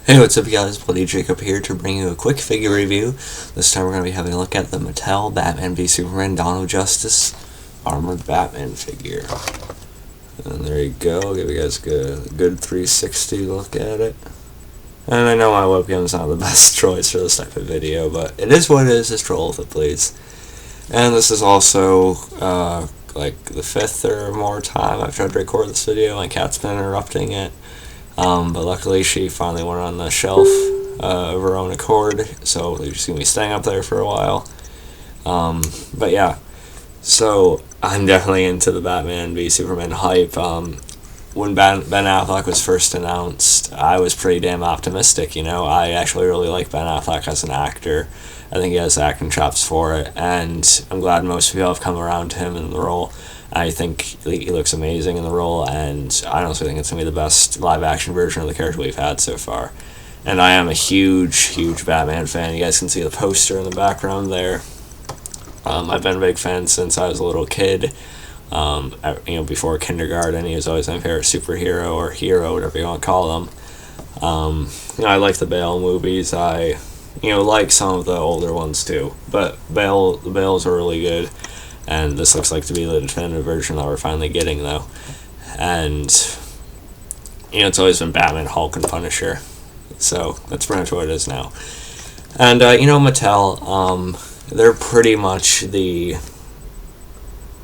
Hey, what's up, guys? Bloody Jacob here to bring you a quick figure review. This time we're going to be having a look at the Mattel Batman v Superman Dawn of Justice Armored Batman figure. And there you go. I'll give you guys a good 360 look at it. And I know my webcam's not the best choice for this type of video, but it is what it is. Just roll with it, please. And this is also like the fifth or more time I've tried to record this video. My cat's been interrupting it. But luckily she finally went on the shelf of her own accord, so she's going to be staying up there for a while. But yeah, so I'm definitely into the Batman v Superman hype. When Ben Affleck was first announced, I was pretty damn optimistic, I actually really like Ben Affleck as an actor. I think he has acting chops for it, and I'm glad most people have come around to him in the role. I think he looks amazing in the role, and I honestly think it's going to be the best live-action version of the character we've had so far. And I am a huge Batman fan. You guys can see the poster in the background there. I've been a big fan since I was a little kid. Before kindergarten, he was always my favorite superhero or hero, whatever you want to call them. I like the Bale movies. I like some of the older ones too, but the Bales are really good. And this looks like to be the definitive version that we're finally getting, though. And, it's always been Batman, Hulk, and Punisher. So, that's pretty much what it is now. And, Mattel, they're pretty much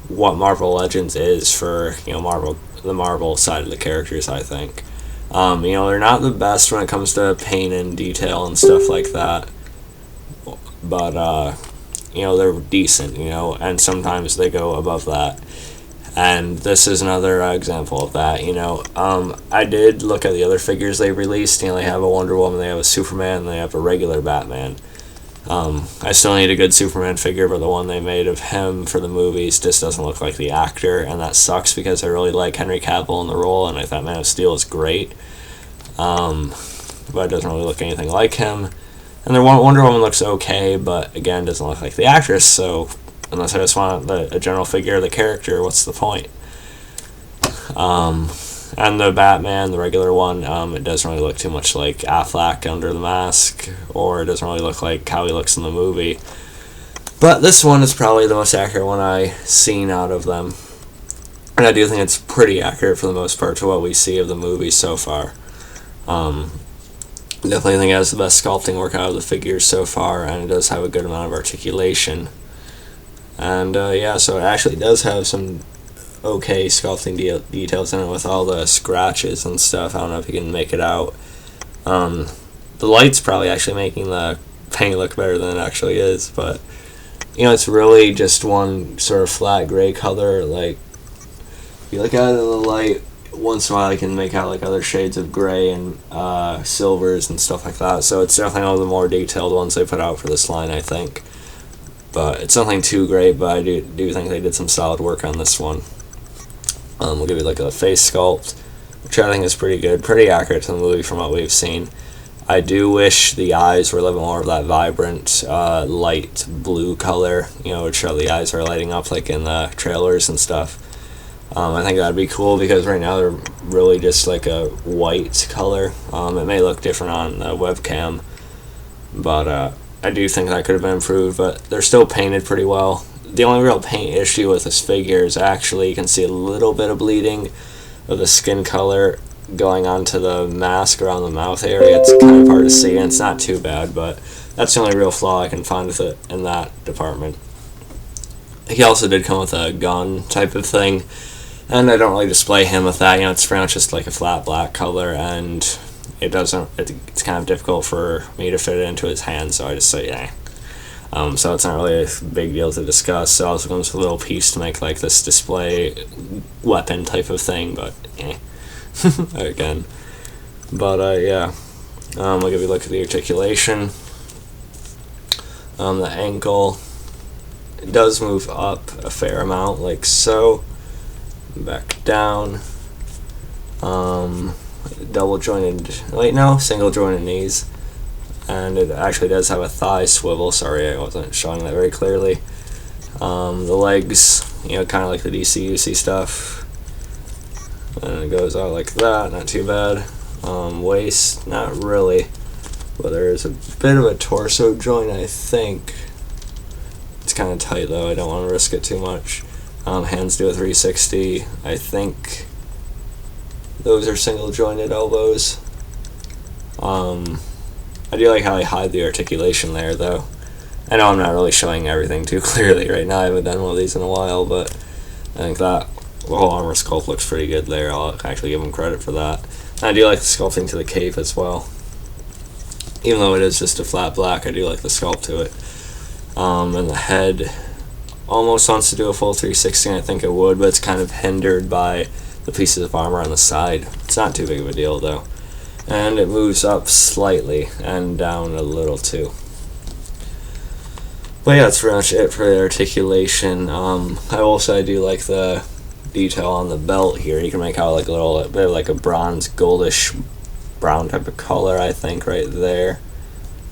what Marvel Legends is for, the Marvel side of the characters, I think. They're not the best when it comes to paint and detail and stuff like that. But, they're decent, and sometimes they go above that. And this is another example of that, I did look at the other figures they released. They have a Wonder Woman, they have a Superman, and they have a regular Batman. I still need a good Superman figure, but the one they made of him for the movies just doesn't look like the actor, and that sucks because I really like Henry Cavill in the role, and I thought Man of Steel is great. But it doesn't really look anything like him. And the Wonder Woman looks okay, but again, doesn't look like the actress, so unless I just want a general figure of the character, what's the point? And the Batman, the regular one, it doesn't really look too much like Affleck under the mask, or it doesn't really look like how he looks in the movie. But this one is probably the most accurate one I've seen out of them. And I do think it's pretty accurate for the most part to what we see of the movie so far. Definitely think it has the best sculpting work out of the figures so far, and it does have a good amount of articulation. And so it actually does have some okay sculpting details in it with all the scratches and stuff. I don't know if you can make it out. The light's probably actually making the paint look better than it actually is, but it's really just one sort of flat gray color. Like, if you look at it in the light, once in a while I can make out like other shades of gray and silvers and stuff like that, so it's definitely one of the more detailed ones they put out for this line, I think. But it's nothing too great, but I do think they did some solid work on this one. We'll give you like a face sculpt, which I think is pretty good, pretty accurate to the movie from what we've seen. I do wish the eyes were a little bit more of that vibrant light blue color, which show the eyes are lighting up like in the trailers and stuff. I think that'd be cool because right now they're really just like a white color. It may look different on the webcam, but I do think that could have been improved, but they're still painted pretty well. The only real paint issue with this figure is actually you can see a little bit of bleeding of the skin color going onto the mask around the mouth area. It's kind of hard to see, and it's not too bad, but that's the only real flaw I can find with it in that department. He also did come with a gun type of thing, and I don't really display him with that. It's pretty much just like a flat black color, and it's kind of difficult for me to fit it into his hand, so I just say, yeah. So it's not really a big deal to discuss. It also comes with a little piece to make like this display weapon type of thing, but again. But yeah. I'll give you a look at the articulation. The ankle, it does move up a fair amount, like so. Back down. Single jointed knees, and it actually does have a thigh swivel. Sorry, I wasn't showing that very clearly. The legs, kind of like the DCUC stuff, and it goes out like that, not too bad. Waist, not really, but there is a bit of a torso joint, I think. It's kind of tight though, I don't want to risk it too much. Hands do a 360. I think those are single jointed elbows. I do like how I hide the articulation there though. I know I'm not really showing everything too clearly right now, I haven't done one of these in a while, but I think that the whole armor sculpt looks pretty good there. I'll actually give him credit for that. And I do like the sculpting to the cape as well. Even though it is just a flat black, I do like the sculpt to it. And the head almost wants to do a full 360, and I think it would, but it's kind of hindered by the pieces of armor on the side. It's not too big of a deal though. And it moves up slightly and down a little too. But yeah, that's pretty much it for the articulation. I do like the detail on the belt here. You can make out like a little bit of like a bronze goldish brown type of color, I think, right there.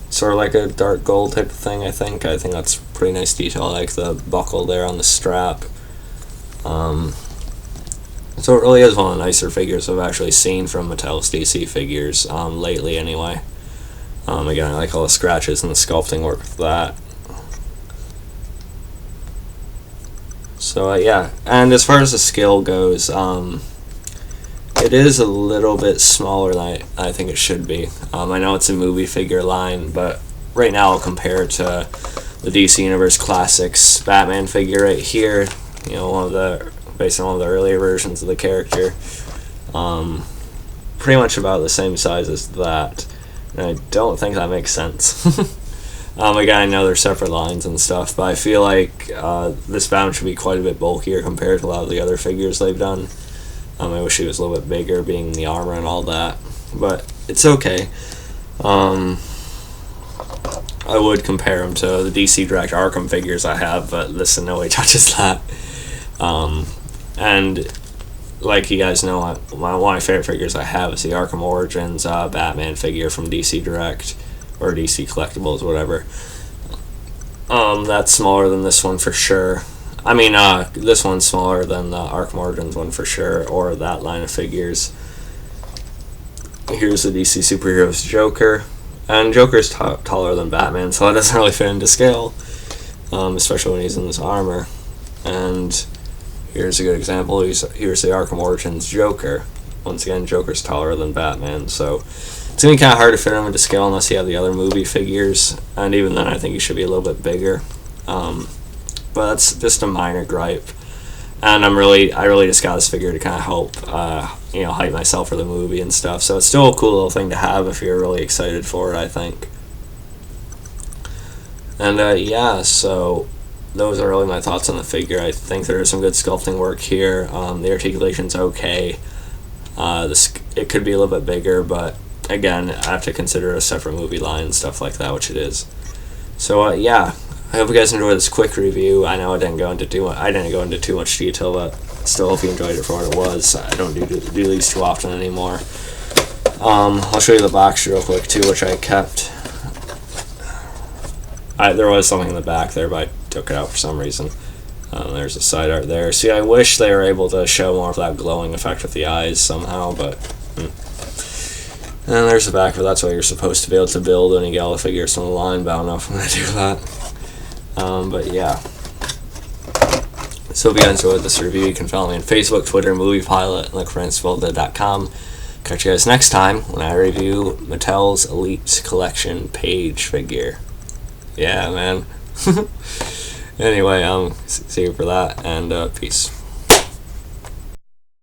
Sort of like a dark gold type of thing, I think. I think that's pretty nice detail. I like the buckle there on the strap. So it really is one of the nicer figures I've actually seen from Mattel's DC figures, lately anyway. Again, I like all the scratches and the sculpting work with that. So yeah, and as far as the scale goes, it is a little bit smaller than I think it should be. I know it's a movie figure line, but right now I'll compare it to the DC Universe Classics Batman figure right here. You know, based on one of the earlier versions of the character. Pretty much about the same size as that. And I don't think that makes sense. Again, I know they're separate lines and stuff, but I feel like this Batman should be quite a bit bulkier compared to a lot of the other figures they've done. I wish he was a little bit bigger, being the armor and all that, but it's okay. I would compare him to the DC Direct Arkham figures I have, but this in no way touches that. And like you guys know, one of my favorite figures I have is the Arkham Origins Batman figure from DC Direct, or DC Collectibles, whatever. That's smaller than this one for sure. I mean, this one's smaller than the Arkham Origins one for sure, or that line of figures. Here's the DC Superheroes Joker, and Joker's taller than Batman, so it doesn't really fit into scale, especially when he's in this armor. And here's a good example. Here's the Arkham Origins Joker. Once again, Joker's taller than Batman, so it's going to be kind of hard to fit him into scale unless you have the other movie figures, and even then I think he should be a little bit bigger. But that's just a minor gripe, and I really just got this figure to kind of help hype myself for the movie and stuff, so it's still a cool little thing to have if you're really excited for it, I think. And yeah, so those are really my thoughts on the figure. I think there is some good sculpting work here. The articulation's okay. It could be a little bit bigger, but again, I have to consider a separate movie line and stuff like that, which it is. So yeah, I hope you guys enjoyed this quick review. I know I didn't go into too much detail, but still hope you enjoyed it for what it was. I don't do these too often anymore. I'll show you the box real quick too, which I kept. There was something in the back there, but I took it out for some reason. There's a side art there. See, I wish they were able to show more of that glowing effect with the eyes somehow, but. And there's the back, but that's what you're supposed to be able to build when you get all the figures from the line, but I don't know if I'm going to do that. But yeah. So if you guys enjoyed this review, you can follow me on Facebook, Twitter, MoviePilot, and lookforInsfolda.com. Catch you guys next time when I review Mattel's Elite Collection Page figure. Yeah, man. Anyway, see you for that, and peace.